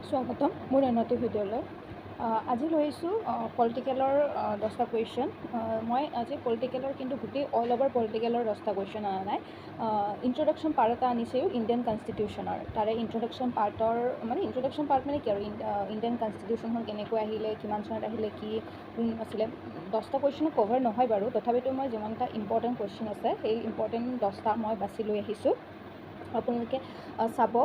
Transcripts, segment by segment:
স্বাগতম মোৰ উন্নতি ভিডিঅ'লৈ আজি লৈছোঁ পলিটিকেলৰ 10টা কুৱেশ্যন মই আজি পলিটিকেলৰ কিন্তু গোটেই অল অভাৰ পলিটিকেলৰ 10টা কুৱেশ্যন অনা নাই ইন্ট্ৰডাকশ্যন পাৰ্ট এটা আনিছোঁ ইণ্ডিয়ান কনষ্টিটিউশ্যনৰ তাৰে ইন্ট্ৰডাকশ্যন পাৰ্ট মানে কি আৰু ইণ্ডিয়ান কনষ্টিটিউশ্যনখন কেনেকৈ আহিলে কিমান চনত আহিলে কি আছিলে 10টা কুৱেশ্যনো কভাৰ নহয় বাৰু তথাপিতো মই যিমানটা ইম্পৰ্টেণ্ট কুৱেশ্যন আছে সেই ইম্পৰ্টেণ্ট 10টা মই বাছি লৈ আহিছোঁ আপোনালোকে চাব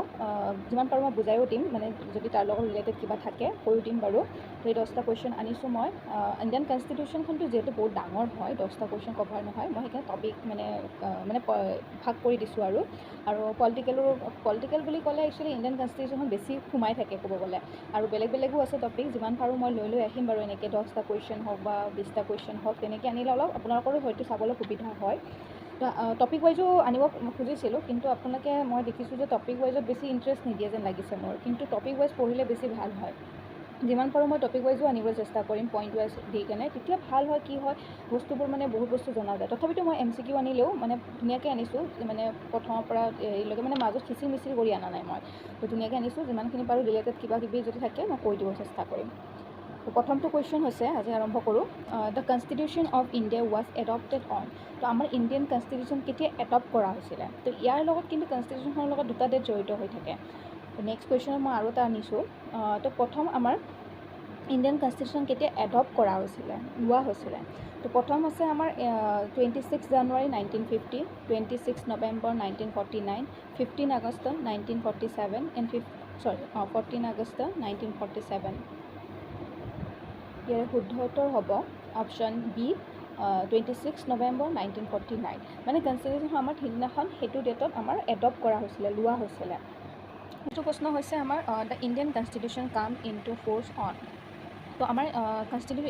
যিমান পাৰোঁ মই বুজাইও দিম মানে যদি তাৰ লগত ৰিলেটেড কিবা থাকে কৈও দিম বাৰু সেই 10টা কুৱেশ্যন আনিছোঁ মই ইণ্ডিয়ান কনষ্টিটিউশ্যনখনটো যিহেতু বহুত ডাঙৰ হয় 10টা কুৱেশ্যন কভাৰ নহয় মই সেইকাৰণে টপিক মানে ভাগ কৰি দিছোঁ আৰু পলিটিকেল বুলি ক'লে একচুৱেলি ইণ্ডিয়ান কনষ্টিটিউশ্যনখন বেছি সোমাই থাকে ক'ব গ'লে আৰু বেলেগো আছে টপিক যিমান পাৰোঁ মই লৈ আহিম বাৰু এনেকৈ 10টা কুৱেশ্যন হওক বা 20টা কুৱেশ্যন হওক তেনেকৈ আনিলে অলপ আপোনালোকৰো হয়তো চাবলৈ সুবিধা হয় টপিক ৱাইজো আনিব খুজিছিলোঁ কিন্তু আপোনালোকে মই দেখিছোঁ যে টপিক ৱাইজত বেছি ইণ্টাৰেষ্ট নিদিয়ে যেন লাগিছে মোৰ কিন্তু টপিক ৱাইজ পঢ়িলে বেছি ভাল হয় যিমান পাৰোঁ মই টপিক ৱাইজো আনিবলৈ চেষ্টা কৰিম পইণ্ট ৱাইজ দি কেনে তেতিয়া ভাল হয় কি হয় বস্তুবোৰ মানে বহুত বস্তু জনা যায় তথাপিতো মই MCQ আনিলেও মানে ধুনীয়াকৈ আনিছোঁ মানে প্ৰথমৰ পৰা এইলৈকে মানে মাজত খিচিৰি মিচিৰি কৰি অনা নাই মই তো ধুনীয়াকৈ আনিছোঁ যিমানখিনি পাৰোঁ ৰিলেটেড কিবা কিবি যদি থাকে মই কৈ দিব চেষ্টা কৰিম প্ৰথমটো কুৱেশ্যন হৈছে আজি আৰম্ভ কৰোঁ the constitution of India was adopted on তো আমাৰ ইণ্ডিয়ান কনষ্টিটিউশ্যন কেতিয়া এডপ্ট কৰা হৈছিলে তো ইয়াৰ লগত কিন্তু কনষ্টিটিউশ্যনৰ লগত দুটা ডেট জড়িত হৈ থাকে তো নেক্সট কুৱেশ্যনত মই আৰু এটা আনিছোঁ তো প্ৰথম আমাৰ ইণ্ডিয়ান কনষ্টিটিউশ্যন কেতিয়া এডপ্ট কৰা হৈছিলে লোৱা হৈছিলে তো প্ৰথম আছে আমাৰ 26 জানুৱাৰী 1950 26 নৱেম্বৰ 1949 15 আগষ্ট 1947 এণ্ড 14 আগষ্ট 1947 ইয়াৰে শুদ্ধ উত্তৰ হ'ব অপশ্যন বি 26 নৱেম্বৰ 1949 মানে কনষ্টিটিউশ্যনখন আমাৰ সিদিনাখন সেইটো ডেটত আমাৰ এডপ্ট কৰা হৈছিলে লোৱা হৈছিলে এইটো প্ৰশ্ন হৈছে আমাৰ দ্য ইণ্ডিয়ান কনষ্টিটিউশ্যন কাম ইনটু ফ'ৰ্চ অন তো আমাৰ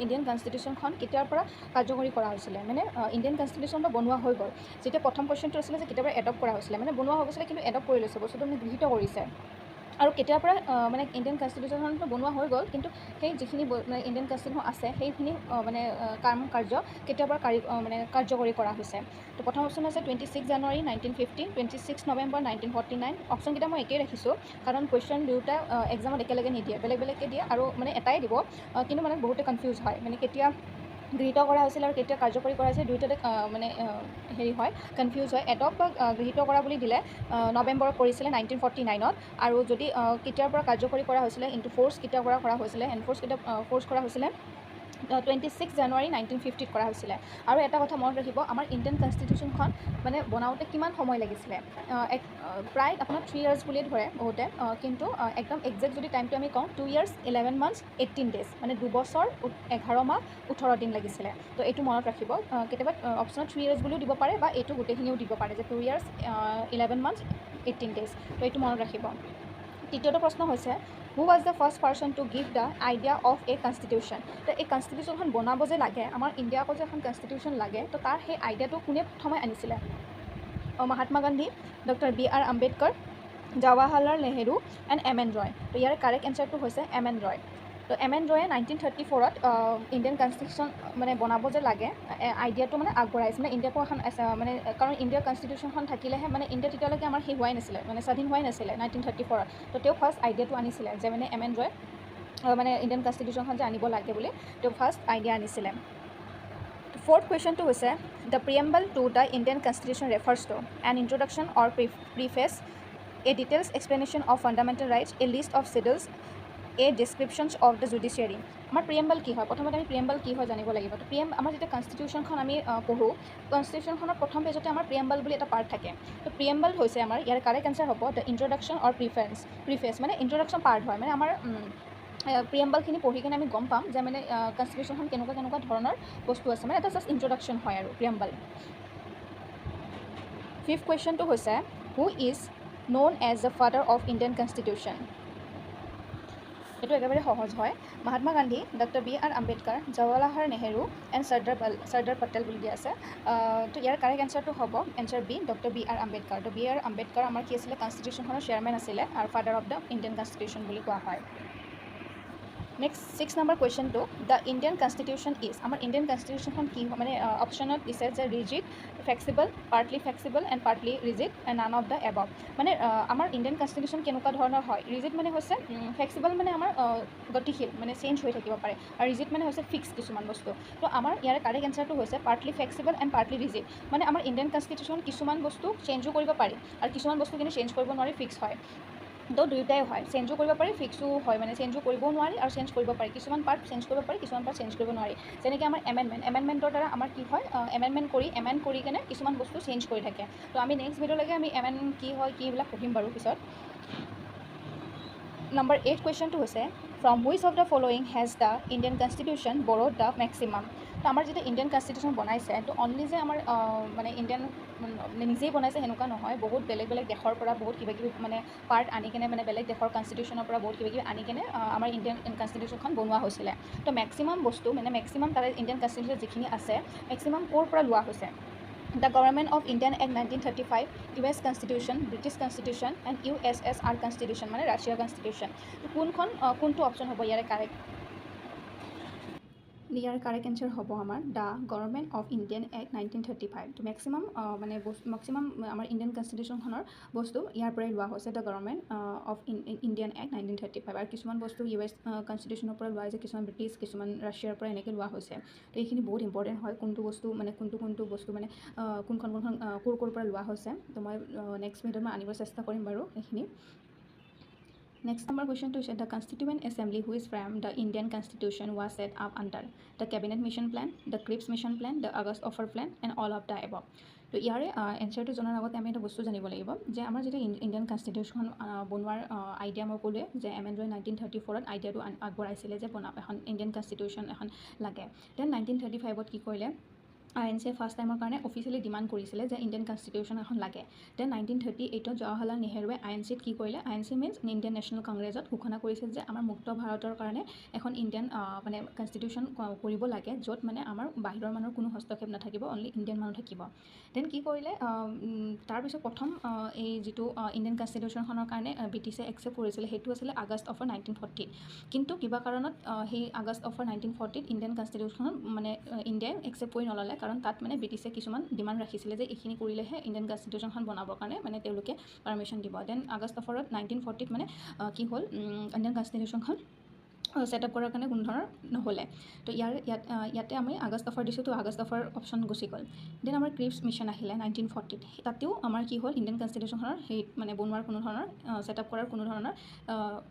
ইণ্ডিয়ান কনষ্টিটিউশ্যনখন কেতিয়াৰ পৰা কাৰ্যকৰী কৰা হৈছিলে মানে ইণ্ডিয়ান কনষ্টিটিউশ্যনটো বনোৱা হৈ গ'ল যেতিয়া প্ৰথম কুৱেশ্যনটো আছিলে যে কেতিয়াৰ পৰা এডপ্ট কৰা হৈছিলে মানে বনোৱা হৈ গৈছিলে কিন্তু এডপ্ট কৰি লৈছে বস্তুটো মানে গৃহীত কৰিছে আৰু কেতিয়াৰ পৰা মানে ইণ্ডিয়ান কনষ্টিটিউশ্যনখনটো বনোৱা হৈ গ'ল কিন্তু সেই যিখিনি মানে ইণ্ডিয়ান কনষ্টিটিউশ্যন আছে সেইখিনি মানে কাৰ্য কেতিয়াৰ পৰা কাৰ্যকৰী কৰা হৈছে তো প্ৰথম অপশ্যন আছে 26 জানুৱাৰী 1950 26 নৱেম্বৰ 1949 অপশ্যনকেইটা মই একেই ৰাখিছোঁ কাৰণ কুৱেশ্যন দুয়োটা এক্সামত একেলগে নিদিয়ে বেলেগকৈ দিয়ে আৰু মানে এটাই দিব কিন্তু মানে বহুতে কনফিউজ হয় মানে কেতিয়া গৃহীত কৰা হৈছিল আৰু কেতিয়া কাৰ্যকৰী কৰা হৈছিল দুয়োটাতে মানে হেৰি হয় কনফিউজ হয় এডপ্ট বা গৃহীত কৰা বুলি দিলে নৱেম্বৰত কৰিছিলে 1949ত আৰু যদি কেতিয়াৰ পৰা কাৰ্যকৰী কৰা হৈছিলে ইনটু ফ'ৰ্চ কেতিয়াৰ পৰা কৰা হৈছিলে ফ'ৰ্চ কৰা হৈছিলে 26 জানুৱাৰী 1950ত কৰা হৈছিলে আৰু এটা কথা মনত ৰাখিব আমাৰ ইণ্ডিয়ান কনষ্টিটিউশ্যনখন মানে বনাওঁতে কিমান সময় লাগিছিলে প্ৰায় আপোনাৰ 3 ইয়াৰ্ছ বুলিয়ে ধৰে বহুতে কিন্তু একদম একজেক্ট যদি টাইমটো আমি কওঁ 2 years 11 months 18 days মানে 2 বছৰ 11 মাহ 18 দিন লাগিছিলে তো এইটো মনত ৰাখিব কেতিয়াবা অপশ্যনত 3 years বুলিও দিব পাৰে বা এইটো গোটেইখিনিও দিব পাৰে যে 2 years 11 months 18 days তো এইটো মনত ৰাখিব তৃতীয়টো প্ৰশ্ন হৈছে who was the first person to give the idea of A constitution তো এই কনষ্টিটিউশ্যনখন বনাব যে লাগে আমাৰ ইণ্ডিয়াকো যে এখন কনষ্টিটিউশ্যন লাগে তো তাৰ সেই আইডিয়াটো কোনে প্ৰথমে আনিছিলে Mahatma Gandhi doctor B.R. Ambedkar Jawaharlal Nehru and M.N. ৰয় তো ইয়াৰ কাৰেক্ট এনচাৰটো হৈছে M.N. ৰয় তো M.N. ৰয়ে 1934ত ইণ্ডিয়ান কনষ্টিটিউশ্যন মানে বনাব যে লাগে আইডিয়াটো মানে আগবঢ়াইছে মানে ইণ্ডিয়াকো এখন মানে কাৰণ ইণ্ডিয়াৰ কনষ্টিটিউশ্যনখন থাকিলেহে মানে ইণ্ডিয়া তেতিয়ালৈকে আমাৰ সেই হোৱাই নাছিলে মানে স্বাধীন হোৱাই নাছিলে 1934ত তো তেওঁ ফাৰ্ষ্ট আইডিয়াটো আনিছিলে যে মানে M.N. ৰয় মানে ইণ্ডিয়ান কনষ্টিটিউশ্যনখন যে আনিব লাগে বুলি তেওঁ ফাৰ্ষ্ট আইডিয়া আনিছিলে ফ'ৰ্থ কুৱেশ্যনটো হৈছে the preamble to the Indian constitution refers to an introduction or preface a details explanation of fundamental rights a list of schedules a descriptions of the judiciary আমাৰ preamble কি হয় প্ৰথমতে আমি প্ৰিএম্বল কি হয় জানিব লাগিব তো আমাৰ যেতিয়া কনষ্টিটিউশ্যনখন আমি পঢ়োঁ কনষ্টিটিউশ্যনখনৰ প্ৰথম পেজতে আমাৰ প্ৰিএম্বল বুলি এটা পাৰ্ট থাকে তো প্ৰিএম্বল হৈছে আমাৰ ইয়াৰ কাৰেক্ট এনচাৰ হ'ব দ্য ইন্ট্ৰডাকশ্যন অৰ প্ৰিফেচ মানে ইন্ট্ৰডাকশ্যন পাৰ্ট হয় মানে আমাৰ প্ৰিএম্বলখিনি পঢ়ি কিনে আমি গম পাম যে মানে কনষ্টিটিউশ্যনখন কেনেকুৱা ধৰণৰ বস্তু আছে মানে এটা জাষ্ট ইন্ট্ৰডাকশ্যন হয় আৰু প্ৰিএম্বল ফিফ্থ কুৱেশ্যনটো হৈছে who is known as the father of Indian constitution এইটো একেবাৰে সহজ হয় Mahatma Gandhi doctor B.R. Ambedkar Jawaharlal Nehru and Sardar Patel বুলি দিয়া আছে তো ইয়াৰ কাৰেক্ট এনচাৰটো হ'ব answer B doctor B.R. Ambedkar তো B.R. আম্বেদকাৰ আমাৰ কি আছিলে কনষ্টিটিউশ্যনখনৰ চেয়াৰমেন আছিলে আৰু father of the Indian constitution বুলি কোৱা হয় নেক্সট 6 নম্বৰ কুৱেশ্যনটো দ্য ইণ্ডিয়ান কনষ্টিটিউশ্যন ইজ আমাৰ ইণ্ডিয়ান কনষ্টিটিউশ্যনখন কি মানে অপশ্যনত দিছে যে rigid flexible partly flexible and partly rigid and none of the above মানে আমাৰ ইণ্ডিয়ান কনষ্টিটিউশ্যন কেনেকুৱা ধৰণৰ হয় ৰিজিড মানে হৈছে ফ্লেক্সিবল মানে আমাৰ গতিশীল মানে চেঞ্জ হৈ থাকিব পাৰে আৰু ৰিজিড মানে হৈছে ফিক্স কিছুমান বস্তু তো আমাৰ ইয়াৰ কাৰেক্ট এনচাৰটো হৈছে পাৰ্টলি ফ্লেক্সিবল এণ্ড পাৰ্টলি ৰিজিড মানে আমাৰ ইণ্ডিয়ান কনষ্টিটিউশ্যন কিছুমান বস্তু চেঞ্জো কৰিব পাৰি আৰু কিছুমান বস্তু কিন্তু চেঞ্জ কৰিব নোৱাৰি ফিক্স হয় তো দুয়োটাই হয় চেঞ্জো কৰিব পাৰি ফিক্সো হয় মানে চেঞ্জো কৰিবও নোৱাৰি আৰু চেঞ্জ কৰিব পাৰি কিছুমান পাৰ্ট চেঞ্জ কৰিব পাৰি কিছুমান পাৰ্ট চেঞ্জ কৰিব নোৱাৰি যেনেকৈ আমাৰ এমেণ্ডমেণ্টৰ দ্বাৰা আমাৰ কি হয় এমেণ্ড কৰি কেনে কিছুমান বস্তু চেঞ্জ কৰি থাকে তো আমি নেক্সট ভিডিঅ'লৈকে আমি এমেণ্ড কি হয় কি এইবিলাক পঢ়িম বাৰু পিছত নম্বৰ 8 কুৱেশ্যনটো হৈছে from which of the following has the Indian constitution borrowed the maximum তো আমাৰ যেতিয়া ইণ্ডিয়ান কনষ্টিটিউশ্যন বনাইছে তো অনলি যে আমাৰ মানে ইণ্ডিয়ান নিজেই বনাইছে সেনেকুৱা নহয় বহুত বেলেগ বেলেগ দেশৰ পৰা বহুত কিবা কিবি মানে পাৰ্ট আনি কেনে মানে বেলেগ দেশৰ কনষ্টিটিউশ্যনৰ পৰা বহুত কিবা কিবি আনি কেনে আমাৰ ইণ্ডিয়ান কনষ্টিটিউশ্যনখন বনোৱা হৈছিলে তো মেক্সিমাম বস্তু মানে মেক্সিমাম তাৰে ইণ্ডিয়ান কনষ্টিটিউশ্যন যিখিনি আছে মেক্সিমাম ক'ৰ পৰা লোৱা হৈছে the government of Indian act 1935 US constitution British constitution and USSR constitution মানে ৰাছিয়াৰ কনষ্টিটিউশ্যন কোনটো অপশ্যন হ'ব ইয়াৰে কাৰেক্ট এনচাৰ হ'ব আমাৰ the government of Indian act 1935 তো মেক্সিমাম মানে মেক্সিমাম আমাৰ ইণ্ডিয়ান কনষ্টিটিউশ্যনখনৰ বস্তু ইয়াৰ পৰাই লোৱা হৈছে the government of Indian act 1935 আৰু কিছুমান বস্তু US কনষ্টিটিউশ্যনৰ পৰা লোৱা হৈছে কিছুমান ব্ৰিটিছ কিছুমান ৰাছিয়াৰ পৰা এনেকৈ লোৱা হৈছে তো এইখিনি বহুত ইম্পৰ্টেণ্ট হয় কোনটো বস্তু মানে কোনটো বস্তু মানে কোনখন ক'ৰ পৰা লোৱা হৈছে তো মই নেক্সট ভিডিঅ'ত মই আনিব চেষ্টা কৰিম বাৰু এইখিনি Next number question to the Constituent Assembly who is framed the Indian Constitution was set up under the Cabinet Mission Plan, the Cripps Mission Plan, the August Offer Plan and all of the above. তো ইয়াৰে এনচাৰটো জনাৰ আগতে আমি এটা বস্তু জানিব লাগিব যে আমাৰ যেতিয়া ইণ্ডিয়ান কনষ্টিটিউশ্যন বনোৱাৰ আইডিয়া মই ক'লোৱে যে এমেণ্ডমেণ্ট 1934ত আইডিয়াটো আগবঢ়াইছিলে যে এখন ইণ্ডিয়ান কনষ্টিটিউশ্যন এখন লাগে দেন 1935ত কি কৰিলে INC ফাৰ্ষ্ট টাইমৰ কাৰণে অফিচিয়েলি ডিমাণ্ড কৰিছিলে যে ইণ্ডিয়ান কনষ্টিটিউশ্যন এখন লাগে দেন 1938ত জৱাহৰলাল নেহৰুৱে INCত কি কৰিলে INC মিনছ ইণ্ডিয়ান নেশ্যনেল কংগ্ৰেছত ঘোষণা কৰিছিল যে আমাৰ মুক্ত ভাৰতৰ কাৰণে এখন ইণ্ডিয়ান মানে কনষ্টিটিউশ্যন কৰিব লাগে য'ত মানে আমাৰ বাহিৰৰ মানুহৰ কোনো হস্তক্ষেপ নাথাকিব অনলি ইণ্ডিয়ান মানুহ থাকিব দেন কি কৰিলে তাৰপিছত প্ৰথম এই যিটো ইণ্ডিয়ান কনষ্টিটিউশ্যনখনৰ কাৰণে ব্ৰিটিছে একচেপ্ট কৰিছিলে সেইটো আছিলে আগষ্ট অফাৰ 1940 কিন্তু কিবা কাৰণত সেই আগষ্ট অফাৰ 1940ত ইণ্ডিয়ান কনষ্টিটিউশ্যন মানে ইণ্ডিয়াই একচেপ্ট কৰি নল'লে কাৰণ তাত মানে ব্ৰিটিছে কিছুমান ডিমাণ্ড ৰাখিছিলে যে এইখিনি কৰিলেহে ইণ্ডিয়ান কনষ্টিটিউশ্যনখন বনাবৰ কাৰণে মানে তেওঁলোকে পাৰ্মিশ্যন দিব দেন আগষ্ট অফাৰত 1940ত মানে কি হ'ল ইণ্ডিয়ান কনষ্টিটিউশ্যনখন ছেটআপ কৰাৰ কাৰণে কোনো ধৰণৰ নহ'লে তো ইয়াতে আমি আগষ্ট অফাৰ দিছোঁ তো আগষ্ট অফাৰ অপশ্যন গুচি গ'ল দেন আমাৰ ক্ৰিপছ মিছন আহিলে 1940ত তাতেও আমাৰ কি হ'ল ইণ্ডিয়ান কনষ্টিটিউশ্যনখনৰ সেই মানে বনোৱাৰ কোনো ধৰণৰ ছেটআপ কৰাৰ কোনো ধৰণৰ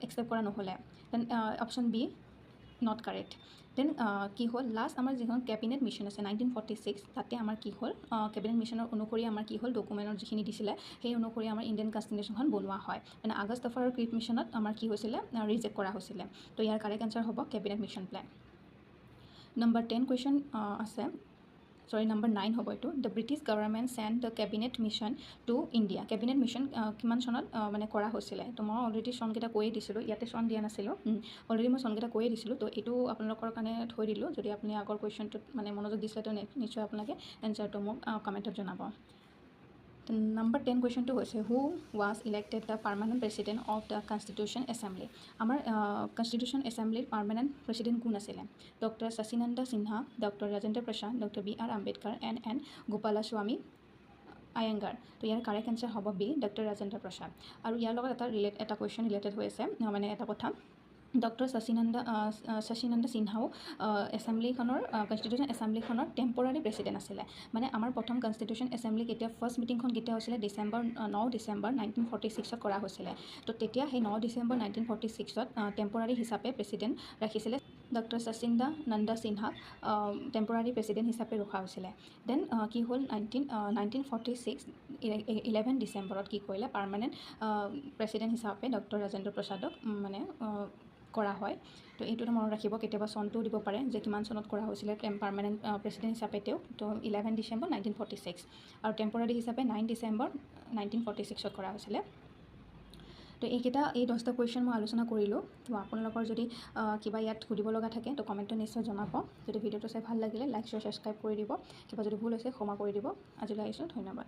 একচেপ্ট কৰা নহ'লে then option B not correct then কি হ'ল লাষ্ট আমাৰ যিখন কেবিনেট মিছন আছে 1946 তাতে আমাৰ কি হ'ল কেবিনেট মিছনৰ অনুসৰি আমাৰ কি হ'ল ডকুমেণ্টৰ যিখিনি দিছিলে সেই অনুসৰি আমাৰ ইণ্ডিয়ান কনষ্টিটিউশ্যনখন বনোৱা হয় মানে আগষ্ট অফাৰ ক্ৰিপ মিছনত আমাৰ কি হৈছিলে ৰিজেক্ট কৰা হৈছিলে তো ইয়াৰ কাৰেক্ট এনচাৰ হ'ব cabinet mission plan number 10 question আছে নম্বৰ 9 হ'ব এইটো the British government send the cabinet mission to India cabinet mission কিমান চনত মানে কৰা হৈছিলে তো মই অলৰেডি চনকেইটা কৈয়ে দিছিলোঁ ইয়াতে চন দিয়া নাছিলোঁ অলৰেডি মই চনকেইটা কৈয়ে দিছিলোঁ তো এইটো আপোনালোকৰ কাৰণে থৈ দিলোঁ যদি আপুনি আগৰ কুৱেশ্যনটোত মানে মনোযোগ দিছিলে তো নিশ্চয় আপোনালোকে এনচাৰটো মোক কমেণ্টত জনাব নম্বৰ 10 কুৱেশ্যনটো হৈছে who was elected the permanent president of the constitution assembly আমাৰ কনষ্টিটিউশ্যন এছেম্বলিৰ পাৰ্মানেণ্ট প্ৰেচিডেণ্ট কোন আছিলে doctor Shashinanda Sinha doctor Rajendra Prasad doctor BR Ambedkar N Gopalaswami Ayyangar তো ইয়াৰ কাৰেক্ট এনচাৰ হ'ব বি ডক্টৰ ৰাজেন্দ্ৰ প্ৰসাদ আৰু ইয়াৰ লগত এটা কুৱেশ্যন ৰিলেটেড হৈ আছে মানে এটা কথা ডক্টৰ শশীনন্দা সিনহাও এছেম্বলিখনৰ কনষ্টিটিউশ্যন এছেম্বলিখনৰ টেম্পৰাৰী প্ৰেচিডেণ্ট আছিলে মানে আমাৰ প্ৰথম কনষ্টিটিউশ্যন এছেম্বলি ফাৰ্ষ্ট মিটিংখন কেতিয়া হৈছিলে 9 ডিচেম্বৰ 1946ত কৰা হৈছিলে তো তেতিয়া সেই 9 ডিচেম্বৰ 1946ত টেম্পৰাৰী হিচাপে প্ৰেচিডেণ্ট ৰাখিছিলে ডক্টৰ শশীনন্দা সিনহাক টেম্পৰাৰী প্ৰেচিডেণ্ট হিচাপে ৰখা হৈছিলে দেন কি হ'ল 1946 11 ডিচেম্বৰত কি কৰিলে পাৰ্মানেণ্ট প্ৰেচিডেণ্ট হিচাপে ডক্টৰ ৰাজেন্দ্ৰ প্ৰসাদক মানে কৰা হয় তো এইটোতো মনত ৰাখিব কেতিয়াবা চনটোও দিব পাৰে যে কিমান চনত কৰা হৈছিলে পাৰ্মানেণ্ট প্ৰেচিডেণ্ট হিচাপে তেওঁ তো 11 ডিচেম্বৰ 1946 আৰু টেম্পৰাৰী হিচাপে 9 ডিচেম্বৰ 1946ত কৰা হৈছিলে তো এই 10টা কুৱেশ্যন মই আলোচনা কৰিলোঁ তো আপোনালোকৰ যদি কিবা ইয়াত সুধিব লগা থাকে তো কমেণ্টত নিশ্চয় জনাব যদি ভিডিঅ'টো চাই ভাল লাগিলে লাইক শ্বেয়াৰ ছাবস্ক্ৰাইব কৰি দিব কিবা যদি ভুল হৈছে ক্ষমা কৰি দিব আজিলৈ আহিছোঁ ধন্যবাদ